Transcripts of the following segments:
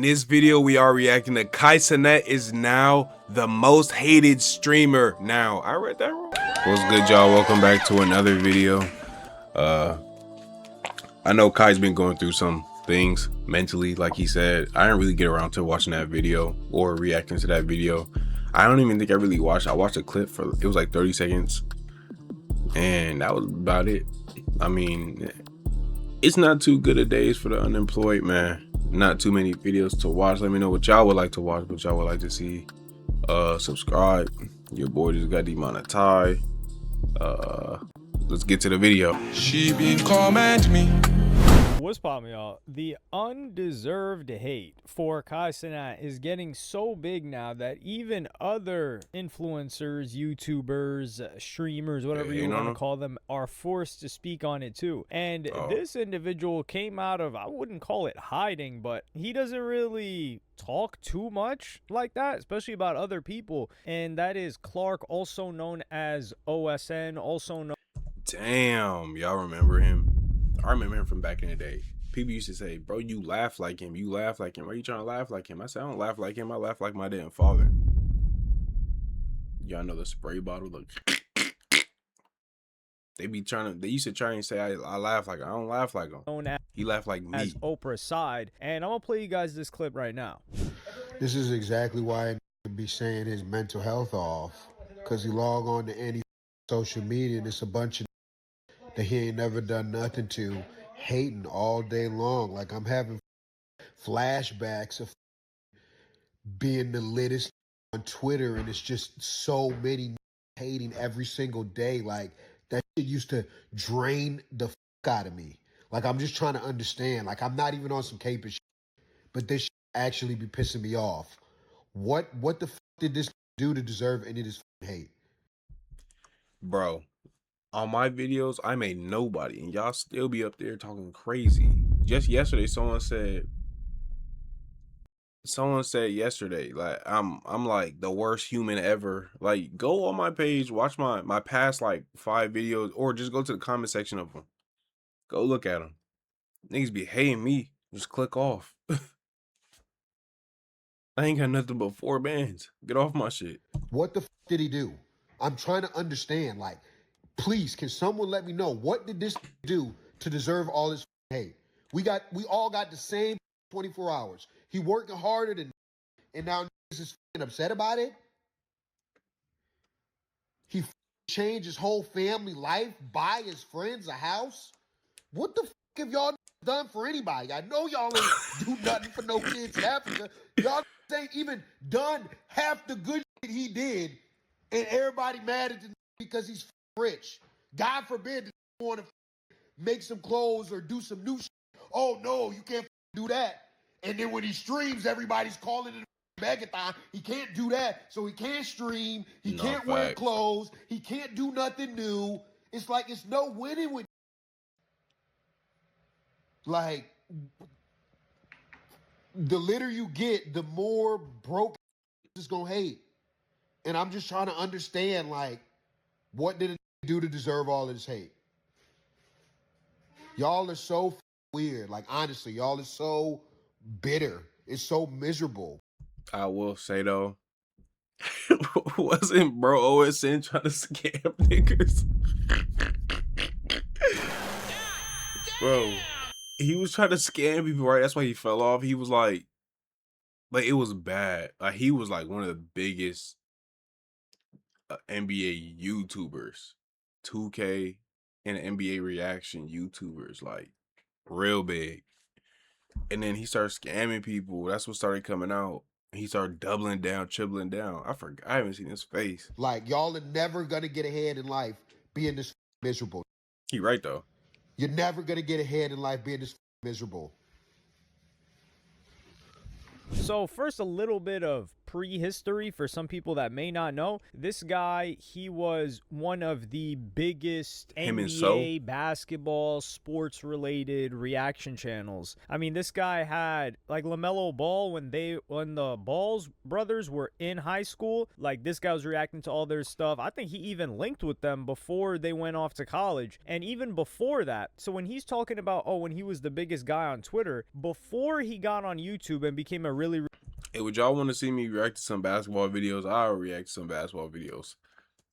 In this video, we are reacting to Cenat is now the most hated streamer now. I read that wrong. What's good, y'all? Welcome back to another video. I know Kai's been going through some things mentally, like he said. I didn't really get around to watching that video or reacting to that video. I don't even think I really watched. I watched a clip for, it was like 30 seconds. And that was about it. I mean, it's not too good of days for the unemployed, man. Not too many videos to watch. Let me know what y'all would like to watch, what y'all would like to see. Subscribe. Your boy just got demonetized. Let's get to the video. She been comment me. What's poppin', y'all? The undeserved hate for Cenat is getting so big now that even other influencers, YouTubers, streamers, whatever you want to call them, are forced to speak on it too. And this individual came out of, I wouldn't call it hiding, but he doesn't really talk too much like that, especially about other people. And that is Clark, also known as OSN, also known. Damn, y'all remember him? I remember him from back in the day. People used to say, bro, you laugh like him. You laugh like him. Why are you trying to laugh like him? I said, I don't laugh like him. I laugh like my damn father. Y'all know the spray bottle. Look. They used to try and say, I laugh like him. I don't laugh like him. He laughed like me. As Oprah's side. And I'm going to play you guys this clip right now. This is exactly why I need to be saying his mental health off. Because he log on to any social media and it's a bunch of that he ain't never done nothing to, hating all day long. Like, I'm having flashbacks of being the littest on Twitter, and it's just so many hating every single day. Like, that shit used to drain the out of me. Like, I'm just trying to understand. Like, I'm not even on some caper shit, but this shit actually be pissing me off. What the did this do to deserve any of this hate? Bro, on my videos, I'm a nobody, and y'all still be up there talking crazy. Just yesterday, someone said yesterday, like, I'm like the worst human ever. Like, go on my page, watch my past like 5 videos, or just go to the comment section of them. Go look at them. Niggas be hating me. Just click off. I ain't got nothing but 4 bands. Get off my shit. What the did he do? I'm trying to understand. Like, please, can someone let me know, what did this do to deserve all this hate? We all got the same 24 hours. He working harder than, and now is upset about it. He changed his whole family life, buy his friends a house. What the have y'all done for anybody? I know y'all ain't do nothing for no kids in Africa. Y'all ain't even done half the good shit he did, and everybody mad at him because he's rich. God forbid that you want to make some clothes or do some new shit. Oh no, you can't do that. And then when he streams, everybody's calling it a megathon. He can't do that, so he can't stream. He can't wear clothes. He can't do nothing new. It's like it's no winning with. Like, the litter you get, the more broke is gonna hate. And I'm just trying to understand, like, what did it do to deserve all of this hate? Y'all are so weird. Like, honestly, y'all are so bitter. It's so miserable. I will say though, wasn't bro OSN trying to scam niggas? Bro, he was trying to scam people, right? That's why he fell off. He was like it was bad. Like, he was like one of the biggest NBA YouTubers, 2K and NBA reaction YouTubers, like real big. And then he started scamming people. That's what started coming out. He started doubling down, tripling down. I forgot. I haven't seen his face. Like, y'all are never gonna get ahead in life being this miserable. He right though. You're never gonna get ahead in life being this miserable. So first, a little bit of prehistory for some people that may not know. This guy, he was one of the biggest NBA basketball sports related reaction channels. I mean, this guy had like LaMelo Ball when the Balls brothers were in high school. Like, this guy was reacting to all their stuff. I think he even linked with them before they went off to college, and even before that. So when he's talking about, oh, when he was the biggest guy on Twitter, before he got on YouTube and became a really... Hey, would y'all want to see me react to some basketball videos? I'll react to some basketball videos.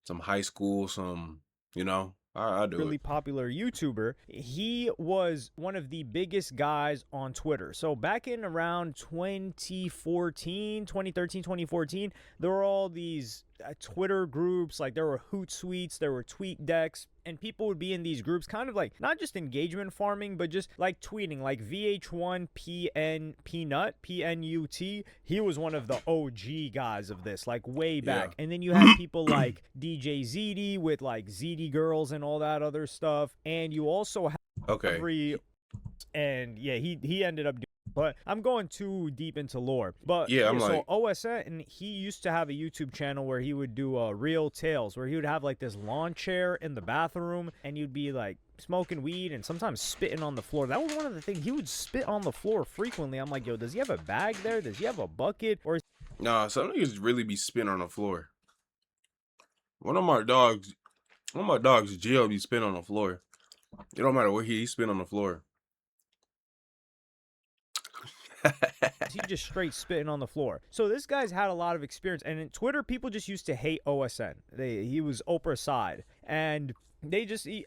Some high school, some, you know, I'll do really it. Popular YouTuber. He was one of the biggest guys on Twitter. So back in around 2013, 2014, there were all these Twitter groups. Like, there were Hootsuites, there were Tweet Decks, and people would be in these groups kind of like not just engagement farming, but just like tweeting. Like VH1 PNUT, he was one of the OG guys of this, like way back. And then you had people like DJ ZD with like ZD girls and all that other stuff, and you also have and yeah, he ended up doing. But I'm going too deep into lore. But yeah, I'm so like, OSN, he used to have a YouTube channel where he would do real tales, where he would have like this lawn chair in the bathroom, and you'd be like smoking weed and sometimes spitting on the floor. That was one of the things. He would spit on the floor frequently. I'm like, yo, does he have a bag there? Does he have a bucket? Or nah, some niggas really be spitting on the floor. One of my dogs, Jill, be spitting on the floor. It don't matter where he spit on the floor. he just straight spitting on the floor. So this guy's had a lot of experience, and in Twitter, people just used to hate OSN. He was Oprah's side, and they just he's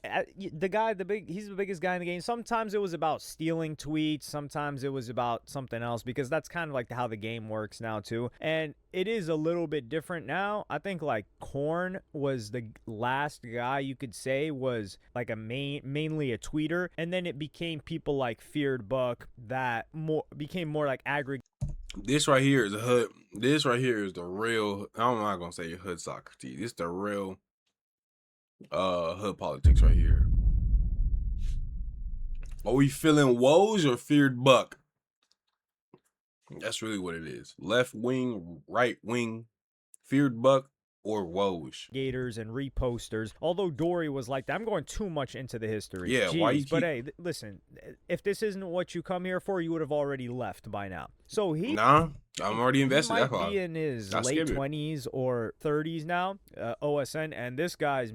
the biggest guy in the game. Sometimes it was about stealing tweets, sometimes it was about something else, because that's kind of like how the game works now too. And it is a little bit different now. I think like Corn was the last guy you could say was like a mainly a tweeter, and then it became people like Feared Buck that became more like aggregate. This right here is a hood. This right here is the real. I'm not gonna say hood Socrates. This the real hood politics right here. Are we feeling woes or Feared Buck? That's really what it is. Left wing, right wing, Feared Buck, or woes. Gators and reposters. Although Dory was like that. I'm going too much into the history. Yeah, jeez, why you but hey, listen, if this isn't what you come here for, you would have already left by now. So Nah, I'm already invested. He might be in his late 20s or 30s now, OSN, and this guy's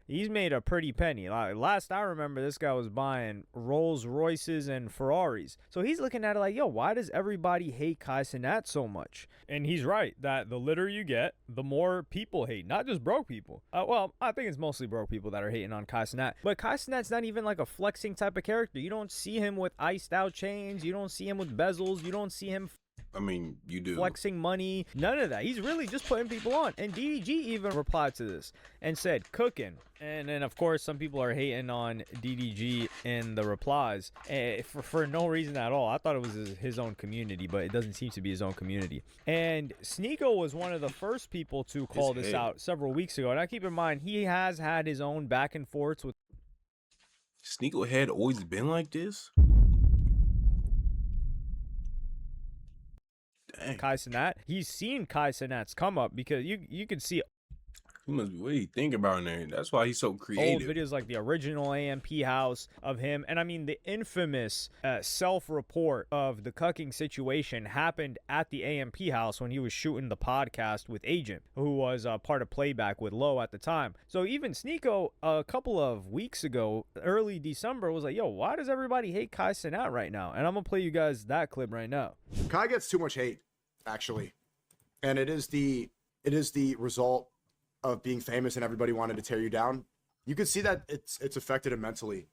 he's made a pretty penny. Like, last I remember, this guy was buying Rolls Royces and Ferraris. So he's looking at it like, yo, why does everybody hate Kaicenat so much? And he's right, that the litter you get, the more people hate, not just broke people. Well, I think it's mostly broke people that are hating on Kaicenat. But Kaicenat's not even like a flexing type of character. You don't see him with iced out chains. You don't see him with bezels. You don't see him I mean, you do. Flexing money. None of that. He's really just putting people on. And DDG even replied to this and said, cooking. And then, of course, some people are hating on DDG in the replies for no reason at all. I thought it was his own community, but it doesn't seem to be his own community. And Sneeko was one of the first people to call this out several weeks ago. And I keep in mind, he has had his own back and forths with... Sneeko had always been like this? Kaicenat. He's seen Kaicenat's come up because you can see he must be what he think about in there. That's why he's so creative. Old videos like the original AMP house of him, and I mean the infamous self-report of the cucking situation happened at the AMP house when he was shooting the podcast with Agent, who was part of Playback with Low at the time. So even Sneeko a couple of weeks ago, early December, was like, yo, why does everybody hate Kaicenat right now? And I'm gonna play you guys that clip right now. Kai gets too much hate, actually, and it is the result of being famous and everybody wanted to tear you down. You could see that it's affected him mentally.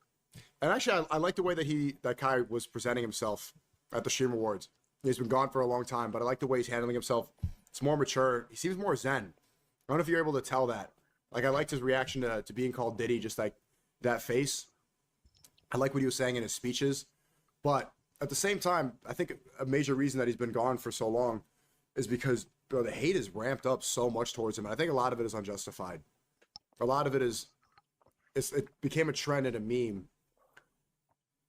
And actually, I like the way that Kai was presenting himself at the Stream Awards. He's been gone for a long time, but I like the way he's handling himself. It's more mature. He seems more zen. I don't know if you're able to tell that. Like, I liked his reaction to being called Diddy, just like that face. I like what he was saying in his speeches. But at the same time, I think a major reason that he's been gone for so long is because, bro, the hate is ramped up so much towards him. And I think a lot of it is unjustified. A lot of it it became a trend and a meme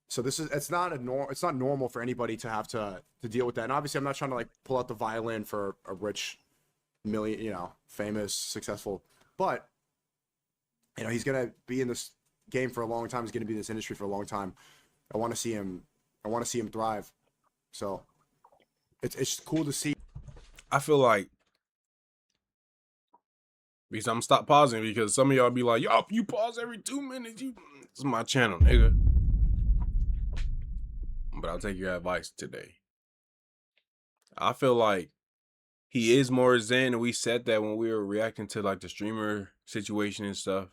So this is it's not normal for anybody to have to deal with that. And obviously, I'm not trying to like pull out the violin for a rich famous, successful, but he's gonna be in this game for a long time. He's gonna be in this industry for a long time. I want to see him thrive. So it's cool to see. I feel like, because I'm stop pausing because some of y'all be like, yo, you pause every 2 minutes. This is my channel, nigga. But I'll take your advice today. I feel like he is more zen, and we said that when we were reacting to like the streamer situation and stuff.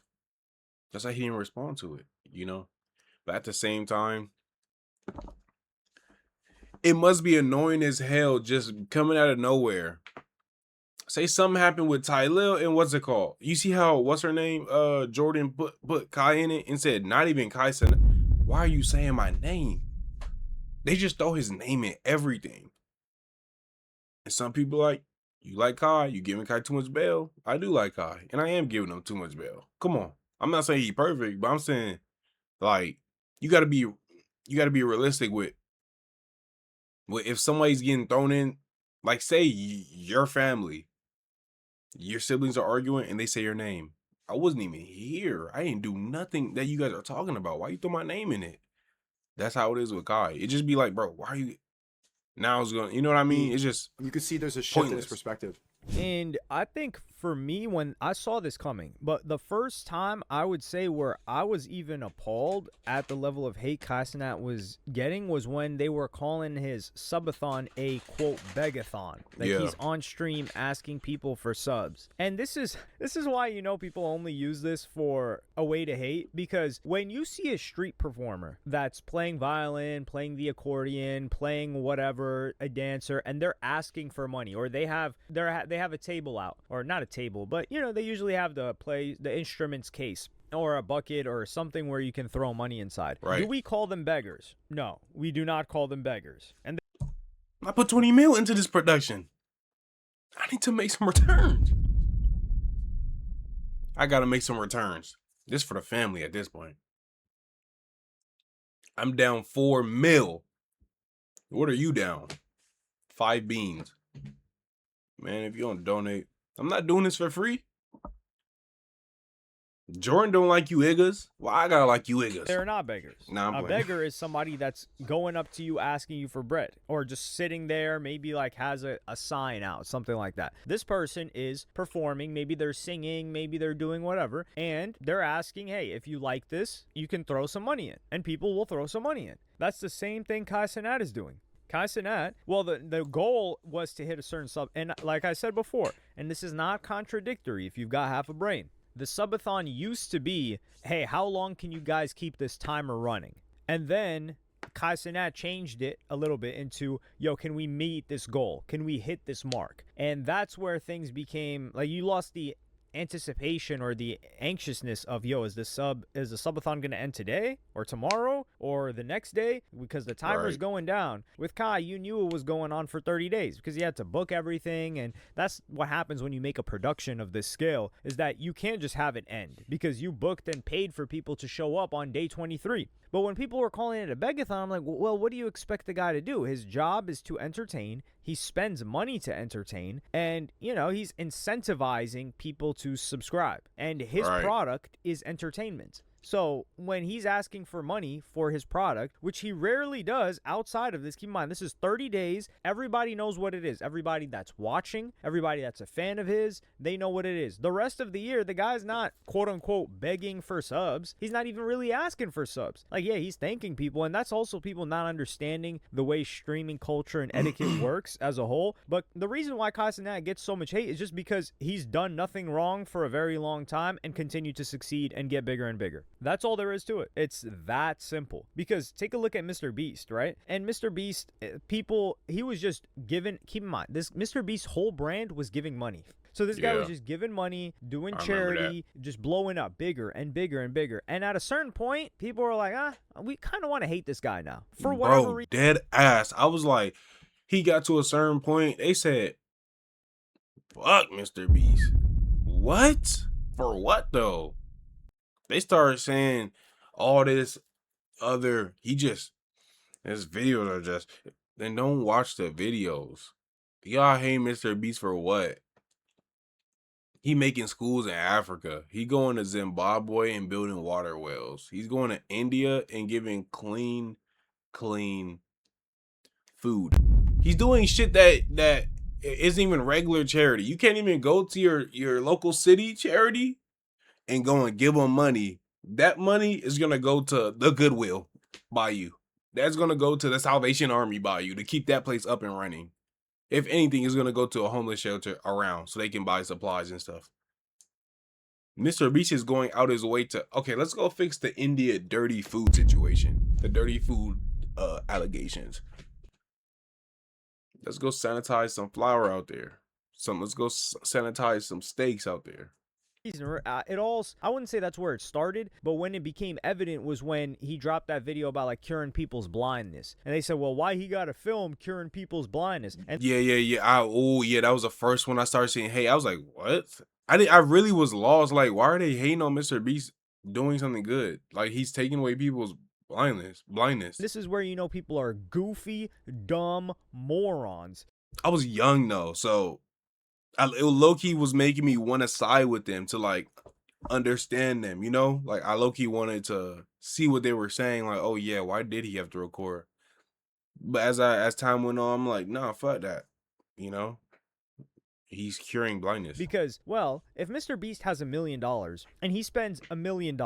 That's like he didn't respond to it, But at the same time, it must be annoying as hell just coming out of nowhere. Say something happened with Tyler and what's it called? You see how what's her name? Jordan put Kai in it and said not even Kaicenat. Why are you saying my name? They just throw his name in everything. And some people like, you like Kai, you giving Kai too much bail. I do like Kai, and I am giving him too much bail. Come on. I'm not saying he's perfect, but I'm saying like you gotta be realistic with if somebody's getting thrown in, like say your family, your siblings are arguing and they say your name. I wasn't even here. I didn't do nothing that you guys are talking about. Why you throw my name in it? That's how it is with Kai. It just be like, bro, why are you now it's going, you know what I mean? It's just you can see there's a shift in his perspective. And I think for me, when I saw this coming, but the first time I would say where I was even appalled at the level of hate Kaicenat was getting was when they were calling his subathon a quote begathon. Like he's on stream asking people for subs. And this is why people only use this for a way to hate, because when you see a street performer that's playing violin, playing the accordion, playing whatever, a dancer, and they're asking for money, or they have a table out, or not a table, but they usually have the instruments case or a bucket or something where you can throw money inside. Right. Do we call them beggars? No, we do not call them beggars. And I put 20 mil into this production. I need to make some returns. I gotta make some returns. This for the family at this point. I'm down 4 mil. What are you down? 5 beans. Man, if you don't donate, I'm not doing this for free. Jordan don't like you niggas. Well, I gotta like you niggas. they're not beggars. Nah, a beggar is somebody that's going up to you asking you for bread, or just sitting there, maybe like has a sign out, something like that. This person is performing, maybe they're singing, maybe they're doing whatever, and they're asking, hey, if you like this, you can throw some money in, and people will throw some money in. That's the same thing Kaicenat is doing. Kaicenat, well, the goal was to hit a certain sub, and like I said before, and this is not contradictory if you've got half a brain. The subathon used to be, hey, how long can you guys keep this timer running? And then Kaicenat changed it a little bit into, yo, can we meet this goal? Can we hit this mark? And that's where things became, like, you lost the anticipation or the anxiousness of, yo, is the subathon going to end today or tomorrow or the next day, because the timer's going down. With Kai, you knew it was going on for 30 days because you had to book everything, and that's what happens when you make a production of this scale, is that you can't just have it end because you booked and paid for people to show up on day 23. But when people were calling it a begathon, I'm like, well, what do you expect the guy to do? His job is to entertain. He spends money to entertain, and, he's incentivizing people to subscribe. And his product is entertainment. So when he's asking for money for his product, which he rarely does outside of this, keep in mind, this is 30 days. Everybody knows what it is. Everybody that's watching, everybody that's a fan of his, they know what it is. The rest of the year, the guy's not, quote unquote, begging for subs. He's not even really asking for subs. Like, yeah, he's thanking people. And that's also people not understanding the way streaming culture and etiquette works as a whole. But the reason why Kaicenat gets so much hate is just because he's done nothing wrong for a very long time and continued to succeed and get bigger and bigger. That's all there is to it. It's that simple. Because take a look at Mr. Beast, right? And Mr. Beast, he was just given, keep in mind, this Mr. Beast's whole brand was giving money. So this guy was just giving money, doing charity, just blowing up bigger and bigger and bigger. And at a certain point, people were like, we kind of want to hate this guy now. For whatever reason. Dead ass. I was like, he got to a certain point, they said, fuck Mr. Beast. What? For what though? They started saying all this, other. His videos are just. Then don't watch the videos. Y'all hate Mr. Beast for what? He making schools in Africa. He going to Zimbabwe and building water wells. He's going to India and giving clean food. He's doing shit that isn't even regular charity. You can't even go to your local city charity and go and give them money. That money is gonna go to the Goodwill by you. That's gonna go to the Salvation Army by you to keep that place up and running. If anything, it's gonna go to a homeless shelter around so they can buy supplies and stuff. Mr. Beast is going out his way to, okay, let's go fix the India dirty food situation. The dirty food allegations. Let's go sanitize some flour out there. Let's go sanitize some steaks out there. It all, I wouldn't say that's where it started, but when it became evident was when he dropped that video about like curing people's blindness, and they said, well, why he gotta film curing people's blindness? And yeah, that was the first one I started seeing. Hey, I was like, what? I really was lost. Like, why are they hating on Mr. Beast doing something good? Like, he's taking away people's blindness. This is where you know people are goofy, dumb morons. I was young though, so it low-key was making me want to side with them to like understand them, you know? Like I low-key wanted to see what they were saying, like, oh yeah, why did he have to record? But as time went on, I'm like, nah, fuck that. You know? He's curing blindness. Because, well, if Mr. Beast has $1 million and he spends $1 million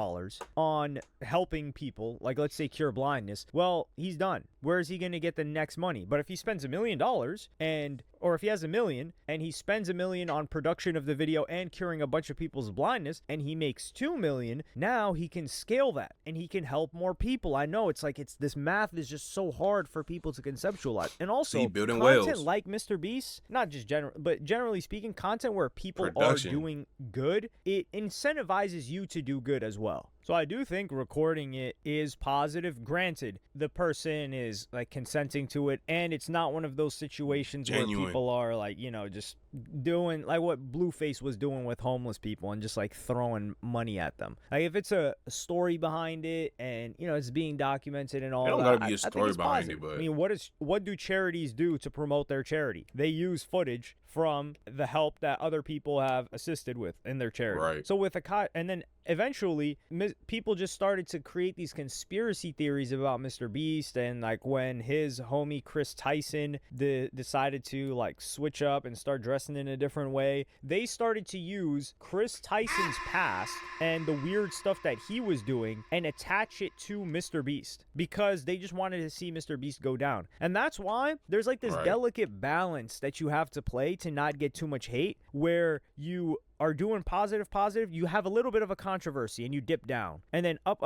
on helping people, like let's say cure blindness, well, he's done. Where is he going to get the next money? But if he spends $1 million or if he has $1 million and he spends $1 million on production of the video and curing a bunch of people's blindness and he makes $2 million, now he can scale that and he can help more people. I know it's this math is just so hard for people to conceptualize. And also, building content whales. like Mr. Beast, not just but generally speaking, content where people are doing good, it incentivizes you to do good as well. So I do think recording it is positive. Granted, the person is like consenting to it, and it's not one of those situations where people are like, you know, just doing like what Blueface was doing with homeless people and just like throwing money at them. Like if it's a story behind it and you know it's being documented and all that, it don't gotta be a story behind it, but I mean, what do charities do to promote their charity? They use footage from the help that other people have assisted with in their charity. Right. So with and then eventually people just started to create these conspiracy theories about Mr. Beast, and like when his homie Chris Tyson decided to like switch up and start dressing in a different way, they started to use Chris Tyson's past and the weird stuff that he was doing and attach it to Mr. Beast because they just wanted to see Mr. Beast go down. And that's why there's like this delicate balance that you have to play to not get too much hate, where you are doing positive, you have a little bit of a controversy and you dip down, and then up,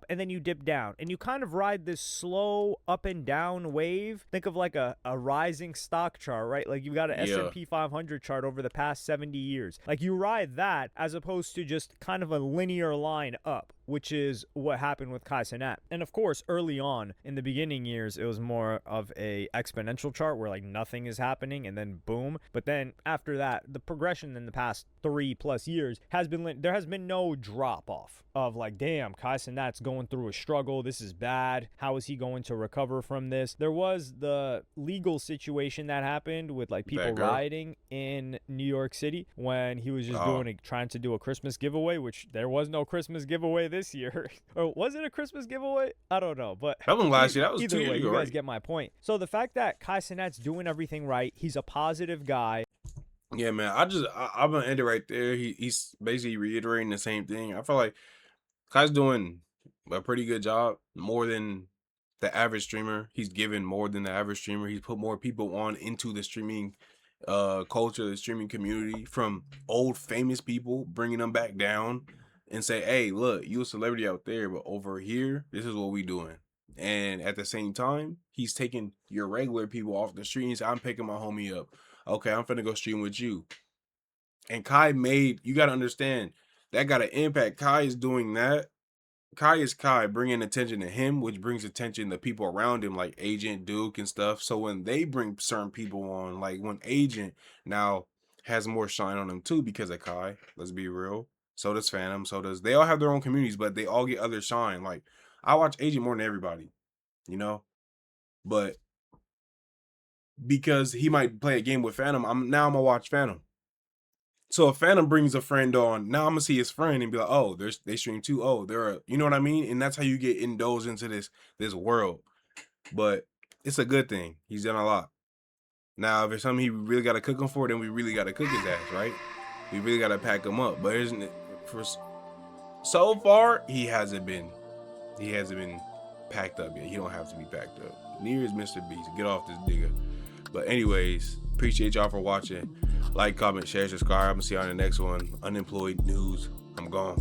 and then you dip down, and you kind of ride this slow up and down wave. Think of like a rising stock chart, right? Like you've got an S&P 500 chart over the past 70 years. Like you ride that as opposed to just kind of a linear line up, which is what happened with Cenat. And of course, early on in the beginning years, it was more of a exponential chart where like nothing is happening and then boom. But then after that, the progression in the past 3+ years has been, there has been no drop off of like, damn, Cenat's going through a struggle. This is bad. How is he going to recover from this? There was the legal situation that happened with like people rioting in New York City when he was just trying to do a Christmas giveaway, which there was no Christmas giveaway this year. Or was it a Christmas giveaway? I don't know, but that one last year. That was either 2 years way, ago, you guys get my point. So the fact that Cenat's doing everything right, he's a positive guy. Yeah, man. I'm gonna end it right there. He's basically reiterating the same thing. I feel like Kai's doing a pretty good job, more than the average streamer. He's given more than the average streamer. He's put more people on into the streaming culture, the streaming community, from old famous people, bringing them back down and say, hey, look, you a celebrity out there, but over here, this is what we doing. And at the same time, he's taking your regular people off the street and say, I'm picking my homie up. Okay, I'm finna go stream with you. And you gotta understand, that got an impact. Kai is doing that. Kai is Kai, bringing attention to him, which brings attention to people around him, like Agent, Duke, and stuff. So when they bring certain people on, like when Agent now has more shine on him too because of Kai, let's be real. So does Phantom, they all have their own communities, but they all get other shine. Like, I watch Agent more than everybody, you know, but because he might play a game with Phantom, I'm gonna watch Phantom. So if Phantom brings a friend on, now I'm gonna see his friend and be like, oh, they stream too. Oh, you know what I mean? And that's how you get indulged into this world. But it's a good thing. He's done a lot. Now, if it's something he really got to cook him for, then we really got to cook his ass, right? We really got to pack him up. But isn't it for so far? He hasn't been packed up yet. He don't have to be packed up. Neither is Mr. Beast. Get off this nigga. But anyways, appreciate y'all for watching. Like, comment, share, subscribe. I'm gonna see you on the next one. Unemployed news. I'm gone.